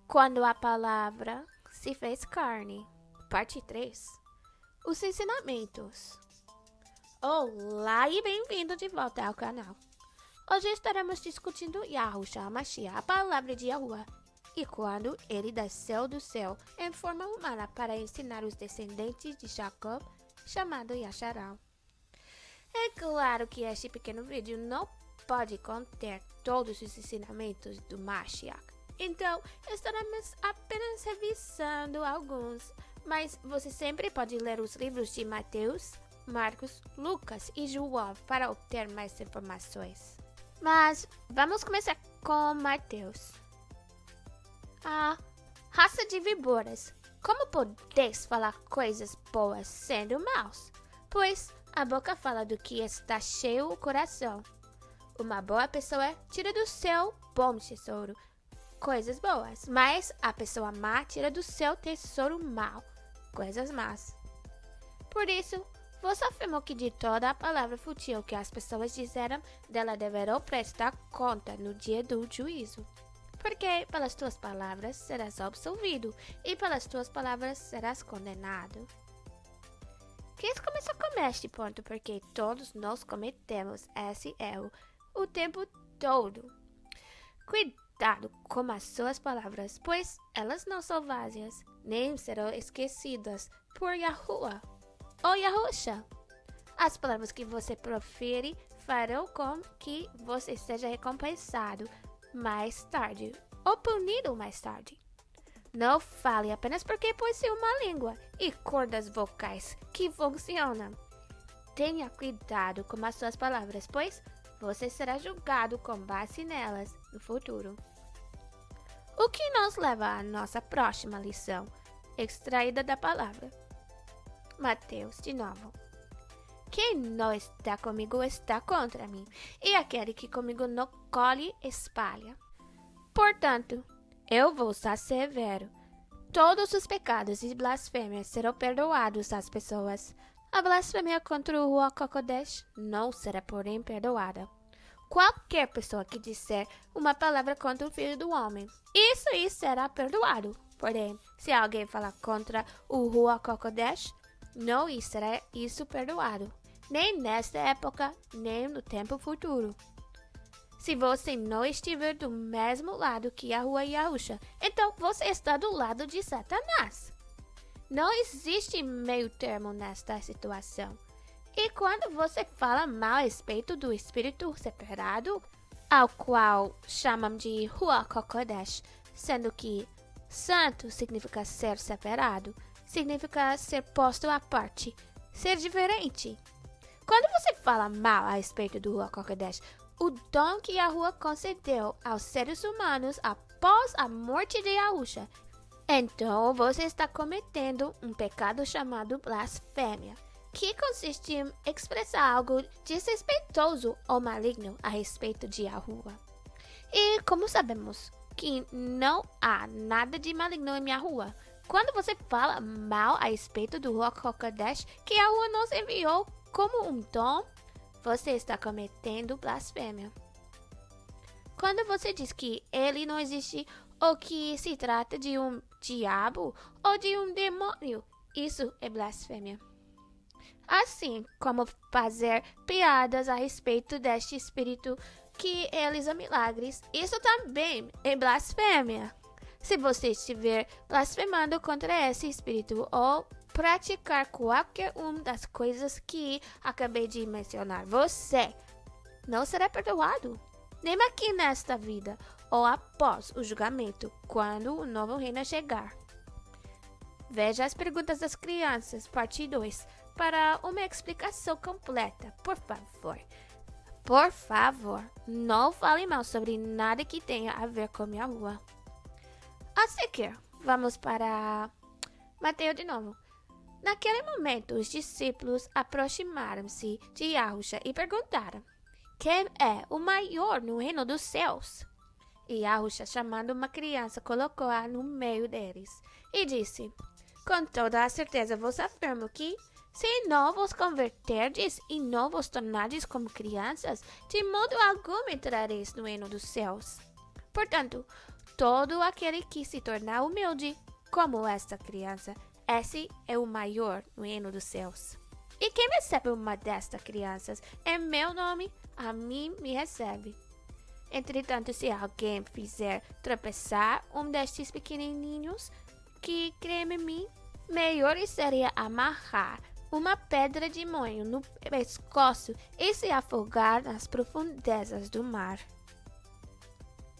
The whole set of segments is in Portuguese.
Quando a palavra se fez carne. Parte 3. Os ensinamentos. Olá e bem-vindo de volta ao canal. Hoje estaremos discutindo Yahushua HaMashiach, a palavra de Yahuwah, e quando ele desceu do céu em forma humana para ensinar os descendentes de Jacob, chamado Yasharal. É claro que este pequeno vídeo não pode conter todos os ensinamentos do Mashiach. Então, estaremos apenas revisando alguns, mas você sempre pode ler os livros de Mateus, Marcos, Lucas e João para obter mais informações. Mas vamos começar com Mateus. A raça de víboras. Como podeis falar coisas boas sendo maus? Pois a boca fala do que está cheio o coração. Uma boa pessoa tira do seu bom tesouro coisas boas, mas a pessoa má tira do seu tesouro mau coisas más. Por isso, vos afirmo que de toda a palavra fútil que as pessoas disseram, dela deverão prestar conta no dia do juízo. Porque pelas tuas palavras serás absolvido, e pelas tuas palavras serás condenado. Quis começar com este ponto, porque todos nós cometemos esse erro o tempo todo. Cuidado com as suas palavras, pois elas não são vazias, nem serão esquecidas por Yahuwah ou Yahushua. As palavras que você profere farão com que você seja recompensado mais tarde ou punido mais tarde. Não fale apenas porque possui uma língua e cordas vocais que funcionam. Tenha cuidado com as suas palavras, pois você será julgado com base nelas no futuro. O que nos leva à nossa próxima lição, extraída da palavra. Mateus, de novo. Quem não está comigo está contra mim, e aquele que comigo não colhe, espalha. Portanto, eu vos assevero, todos os pecados e blasfêmias serão perdoados às pessoas. A blasfêmia contra o Ruach HaKodesh não será, porém, perdoada. Qualquer pessoa que disser uma palavra contra o Filho do Homem, isso será perdoado. Porém, se alguém falar contra o Ruach HaKodesh, não será isso perdoado, nem nesta época, nem no tempo futuro. Se você não estiver do mesmo lado que Yahuwah e Yahushua, então você está do lado de Satanás. Não existe meio termo nesta situação. E quando você fala mal a respeito do espírito separado, ao qual chamam de Ruach HaKodesh, sendo que santo significa ser separado, significa ser posto à parte, ser diferente. Quando você fala mal a respeito do Ruach HaKodesh, o dom que Yahuwah concedeu aos seres humanos após a morte de Yahushua, então você está cometendo um pecado chamado blasfêmia, que consiste em expressar algo desrespeitoso ou maligno a respeito de Yahuwah. E como sabemos que não há nada de maligno em Yahuwah, quando você fala mal a respeito do Ruach HaKodesh que Yahuwah nos enviou como um dom, você está cometendo blasfêmia. Quando você diz que ele não existe ou que se trata de um diabo ou de um demônio, isso é blasfêmia. Assim como fazer piadas a respeito deste espírito que realiza milagres, isso também é blasfêmia. Se você estiver blasfemando contra esse espírito ou praticar qualquer uma das coisas que acabei de mencionar, você não será perdoado, nem aqui nesta vida ou após o julgamento, quando o novo reino chegar. Veja as perguntas das crianças, parte 2, para uma explicação completa, por favor. Por favor, não fale mal sobre nada que tenha a ver com Yahuwah. A seguir, vamos para Mateus de novo. Naquele momento, os discípulos aproximaram-se de Yahushua e perguntaram: quem é o maior no reino dos céus? E Yahushua, chamando uma criança, colocou-a no meio deles e disse: com toda a certeza vos afirmo que, se não vos converterdes e não vos tornardes como crianças, de modo algum entrareis no reino dos céus. Portanto, todo aquele que se tornar humilde, como esta criança, esse é o maior no reino dos céus. E quem recebe uma destas crianças em meu nome, a mim me recebe. Entretanto, se alguém fizer tropeçar um destes pequenininhos que crê em mim, melhor seria amarrar uma pedra de moinho no pescoço e se afogar nas profundezas do mar.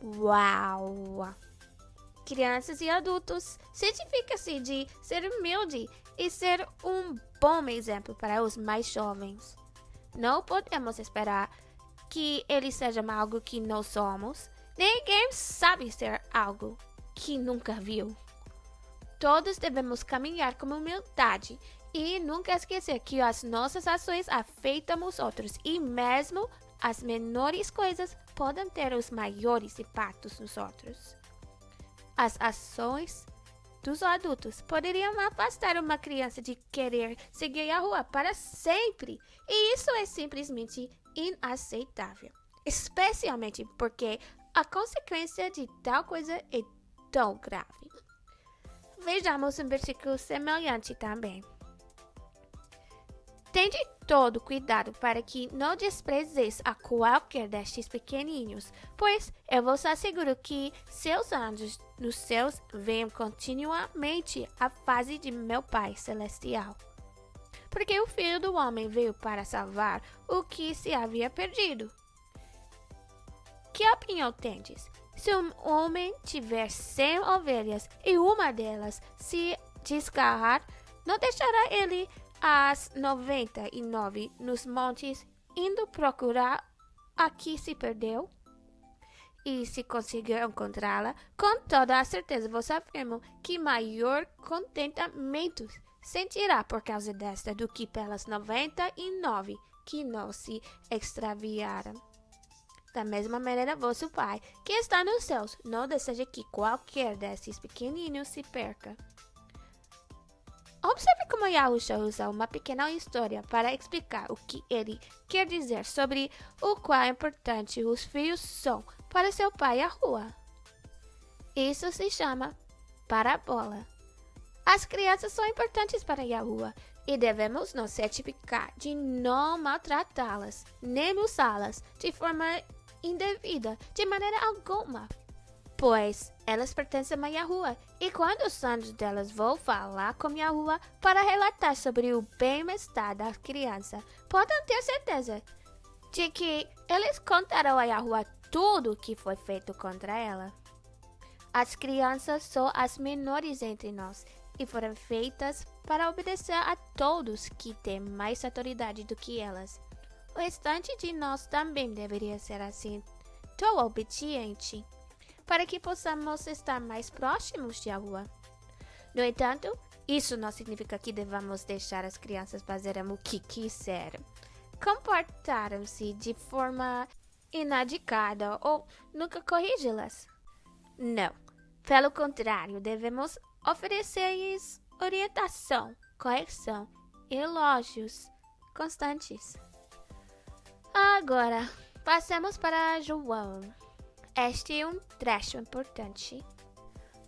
Uau! Crianças e adultos, certifica-se de ser humilde e ser um bom exemplo para os mais jovens. Não podemos esperar que eles sejam algo que não somos. Ninguém sabe ser algo que nunca viu. Todos devemos caminhar com humildade e nunca esquecer que as nossas ações afetam os outros e mesmo as menores coisas podem ter os maiores impactos nos outros. As ações dos adultos poderiam afastar uma criança de querer seguir a rua para sempre, e isso é simplesmente inaceitável, especialmente porque a consequência de tal coisa é tão grave. Vejamos um versículo semelhante também. Tende todo cuidado para que não desprezeis a qualquer destes pequeninos, pois eu vos asseguro que seus anjos nos céus veem continuamente a face de meu Pai Celestial. Porque o Filho do Homem veio para salvar o que se havia perdido. Que opinião tendes? Se um homem tiver 100 ovelhas e uma delas se desgarrar, não deixará ele as 99 nos montes, indo procurar a que se perdeu? E se conseguir encontrá-la, com toda a certeza vos afirmo que maior contentamento sentirá por causa desta do que pelas 99 que não se extraviaram. Da mesma maneira, vosso Pai, que está nos céus, não deseja que qualquer desses pequeninos se perca. Observe como Yahushua usa uma pequena história para explicar o que ele quer dizer sobre o quão importante os filhos são para seu pai Yahuwah. Isso se chama parábola. As crianças são importantes para Yahuwah e devemos nos certificar de não maltratá-las, nem usá-las de forma indevida, de maneira alguma. Pois elas pertencem a Yahuwah, e quando os anjos delas vão falar com Yahuwah para relatar sobre o bem-estar da criança, podem ter certeza de que eles contarão a Yahuwah tudo o que foi feito contra ela. As crianças são as menores entre nós e foram feitas para obedecer a todos que têm mais autoridade do que elas. O restante de nós também deveria ser assim, tão obediente, para que possamos estar mais próximos de Yahuwah. No entanto, isso não significa que devamos deixar as crianças fazerem o que quiserem, comportaram-se de forma inadequada ou nunca corrigi-las. Não, pelo contrário, devemos oferecer-lhes orientação, correção e elogios constantes. Agora, passemos para João. Este é um trecho importante.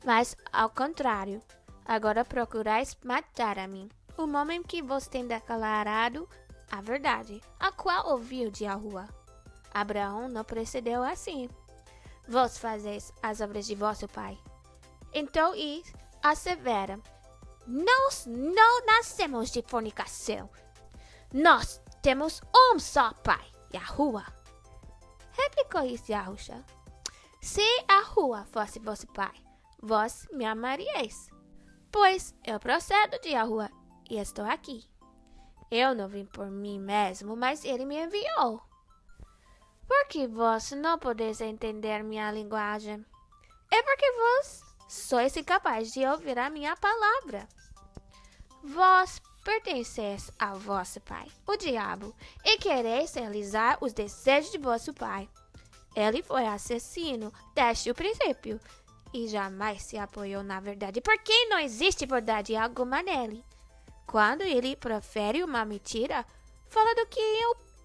Mas, ao contrário, agora procurais matar a mim, o homem que vos tem declarado a verdade, a qual ouviu de Yahuwah. Abraão não procedeu assim. Vós fazeis as obras de vosso pai. Então, assevera: nós não nascemos de fornicação. Nós temos um só pai, Yahuwah. Replicou Yahushua: se Yahuwah fosse vosso pai, vós me amaríeis, pois eu procedo de Yahuwah e estou aqui. Eu não vim por mim mesmo, mas ele me enviou. Por que vós não podeis entender minha linguagem? É porque vós sois incapazes de ouvir a minha palavra. Vós pertenceis ao vosso pai, o diabo, e quereis realizar os desejos de vosso pai. Ele foi assassino desde o princípio e jamais se apoiou na verdade, porque não existe verdade alguma nele. Quando ele profere uma mentira, fala do que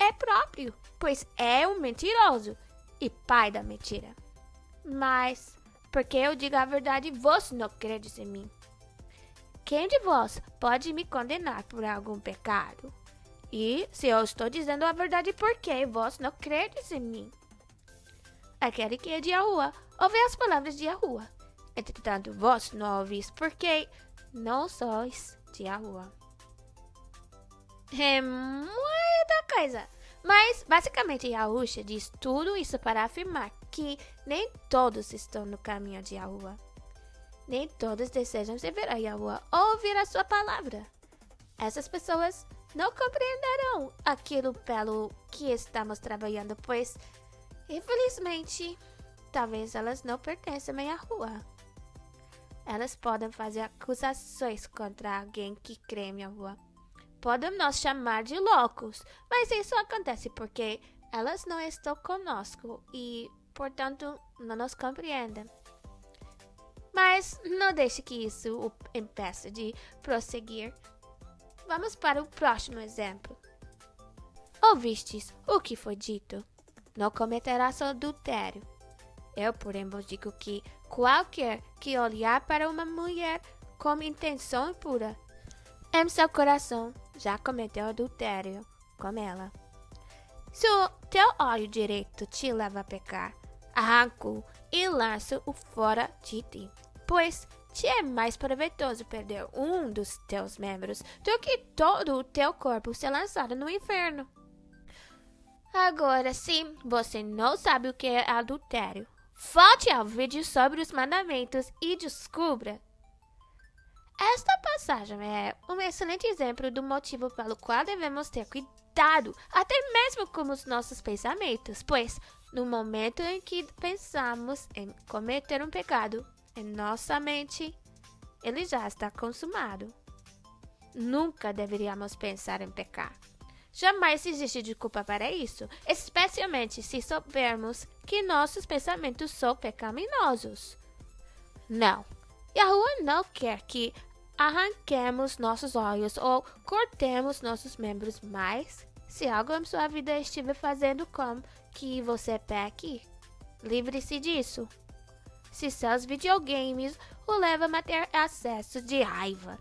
é próprio, pois é um mentiroso e pai da mentira. Mas porque eu digo a verdade e vós não credes em mim. Quem de vós pode me condenar por algum pecado? E se eu estou dizendo a verdade, por que vós não credes em mim? Aquele que é de Yahuwá ouve as palavras de Yahuwá. Entretanto, vós não ouvis, porque não sois de Yahuwá. É muita coisa. Mas, basicamente, Yahusha diz tudo isso para afirmar que nem todos estão no caminho de Yahuwá. Nem todos desejam servir a Yahuwá ou ouvir a sua palavra. Essas pessoas não compreenderão aquilo pelo que estamos trabalhando, pois, infelizmente, talvez elas não pertençam a Yahuwá. Elas podem fazer acusações contra alguém que crê em Yahuwá. Podem nos chamar de loucos, mas isso acontece porque elas não estão conosco e, portanto, não nos compreendem. Mas não deixe que isso o impeça de prosseguir. Vamos para o próximo exemplo. Ouvistes o que foi dito? Não cometerás adultério. Eu, porém, vos digo que qualquer que olhar para uma mulher com intenção impura, em seu coração já cometeu adultério com ela. Se o teu olho direito te leva a pecar, arranca-o e lança-o fora de ti, pois te é mais proveitoso perder um dos teus membros do que todo o teu corpo ser lançado no inferno. Agora, se você não sabe o que é adultério, volte ao vídeo sobre os mandamentos e descubra. Esta passagem é um excelente exemplo do motivo pelo qual devemos ter cuidado, até mesmo com os nossos pensamentos, pois no momento em que pensamos em cometer um pecado, em nossa mente, ele já está consumado. Nunca deveríamos pensar em pecar. Jamais existe desculpa para isso, especialmente se soubermos que nossos pensamentos são pecaminosos. Não, Yahuwá não quer que arranquemos nossos olhos ou cortemos nossos membros, mas se algo em sua vida estiver fazendo com que você peque, livre-se disso. Se seus videogames o levam a ter acesso de raiva,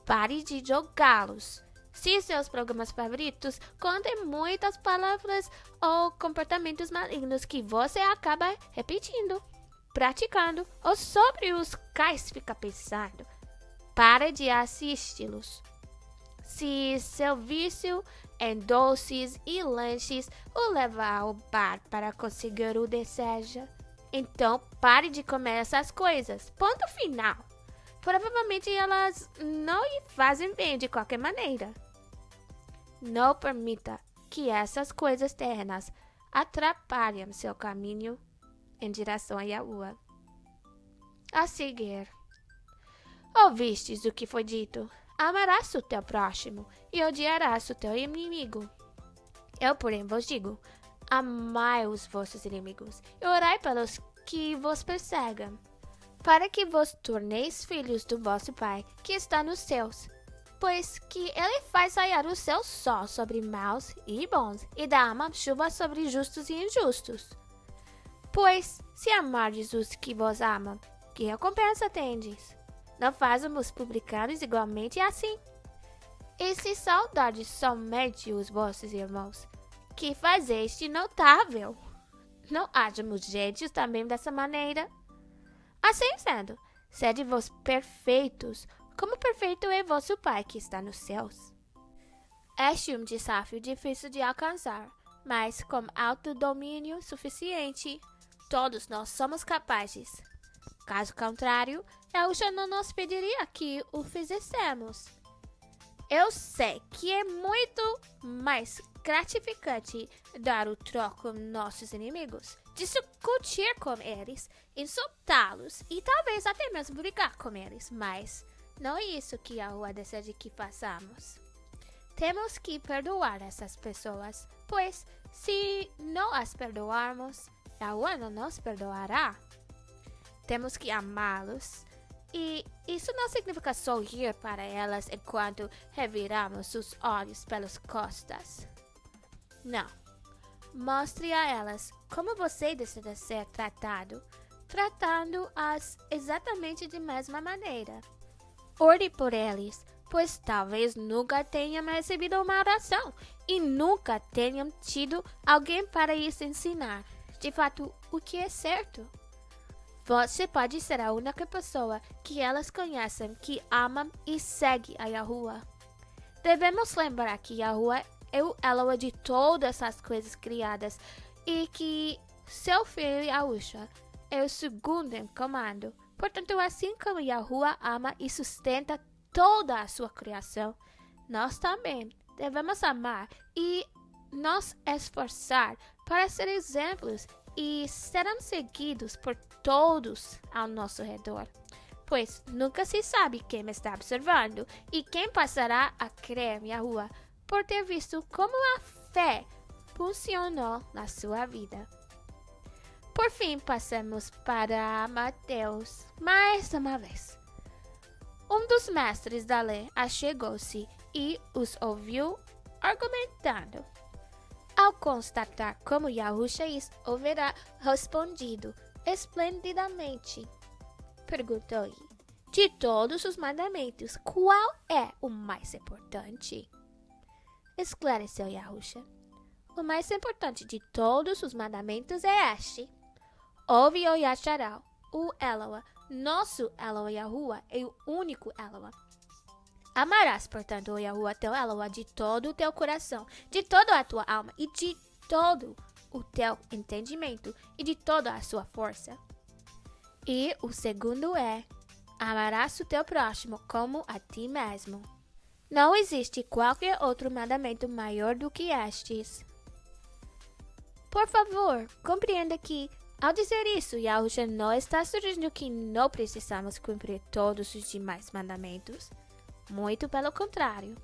pare de jogá-los. Se seus programas favoritos contêm muitas palavras ou comportamentos malignos que você acaba repetindo, praticando ou sobre os quais fica pensando, pare de assisti-los. Se seu vício em doces e lanches o leva ao bar para conseguir o desejo, então pare de comer essas coisas. Ponto final. Provavelmente elas não lhe fazem bem de qualquer maneira. Não permita que essas coisas terrenas atrapalhem seu caminho em direção a Yahuwá. A seguir, ouvistes o que foi dito? Amarás o teu próximo e odiarás o teu inimigo. Eu, porém, vos digo, amai os vossos inimigos e orai pelos que vos perseguem, para que vos torneis filhos do vosso Pai que está nos céus, pois que ele faz raiar o seu sol sobre maus e bons, e dá uma chuva sobre justos e injustos. Pois, se amardes os que vos amam, que recompensa tendes? Não fazem os publicanos igualmente assim? E se saudardes somente os vossos irmãos, que fazeste notável? Não hajam os gentios também dessa maneira? Assim sendo, sede vós perfeitos, como perfeito é vosso Pai que está nos céus. Este é um desafio difícil de alcançar, mas com autodomínio suficiente, todos nós somos capazes. Caso contrário, Yahushua não nos pediria que o fizéssemos. Eu sei que é muito mais gratificante dar o troco aos nossos inimigos, discutir com eles, insultá-los e talvez até mesmo brigar com eles, mas não é isso que Yahuwá deseja que façamos. Temos que perdoar essas pessoas, pois se não as perdoarmos, Yahuwá não nos perdoará. Temos que amá-los, e isso não significa sorrir para elas enquanto reviramos os olhos pelas costas. Não. Mostre a elas como você deseja ser tratado. tratando-as exatamente da mesma maneira. Ore por eles, pois talvez nunca tenham recebido uma oração e nunca tenham tido alguém para lhes ensinar, de fato, o que é certo. Você pode ser a única pessoa que elas conhecem que ama e segue a Yahuwah. Devemos lembrar que Yahuwah é o Eloah de todas as coisas criadas e que seu filho Yahushua é o segundo em comando. Portanto, assim como Yahuwah ama e sustenta toda a sua criação, nós também devemos amar e nos esforçar para ser exemplos e serão seguidos por todos ao nosso redor, pois nunca se sabe quem está observando e quem passará a crer em Yahuwah por ter visto como a fé funcionou na sua vida. Por fim, passamos para Mateus mais uma vez. Um dos mestres da lei achegou-se e os ouviu argumentando. Ao constatar como Yahushua houvera respondido esplendidamente, perguntou-lhe: de todos os mandamentos, qual é o mais importante? Esclareceu Yahushua: o mais importante de todos os mandamentos é este: ouve, ó Yasharal, o Eloah, nosso Eloah Yahuwah é o único Eloah. Amarás, portanto, o Yahuwah teu Eloah de todo o teu coração, de toda a tua alma e de todo o teu entendimento e de toda a sua força. E o segundo é: amarás o teu próximo como a ti mesmo. Não existe qualquer outro mandamento maior do que estes. Por favor, compreenda que, ao dizer isso, Yahushua não está sugerindo que não precisamos cumprir todos os demais mandamentos. Muito pelo contrário.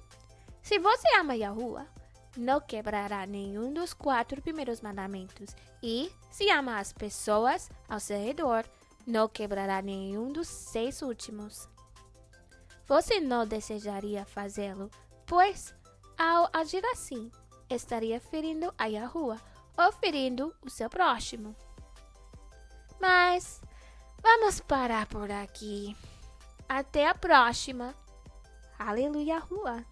Se você ama Yahuwah, não quebrará nenhum dos 4 primeiros mandamentos. E, se ama as pessoas ao seu redor, não quebrará nenhum dos 6 últimos. Você não desejaria fazê-lo, pois, ao agir assim, estaria ferindo a Yahuwah ou ferindo o seu próximo. Mas, vamos parar por aqui. Até a próxima. Aleluia, Yahuwah.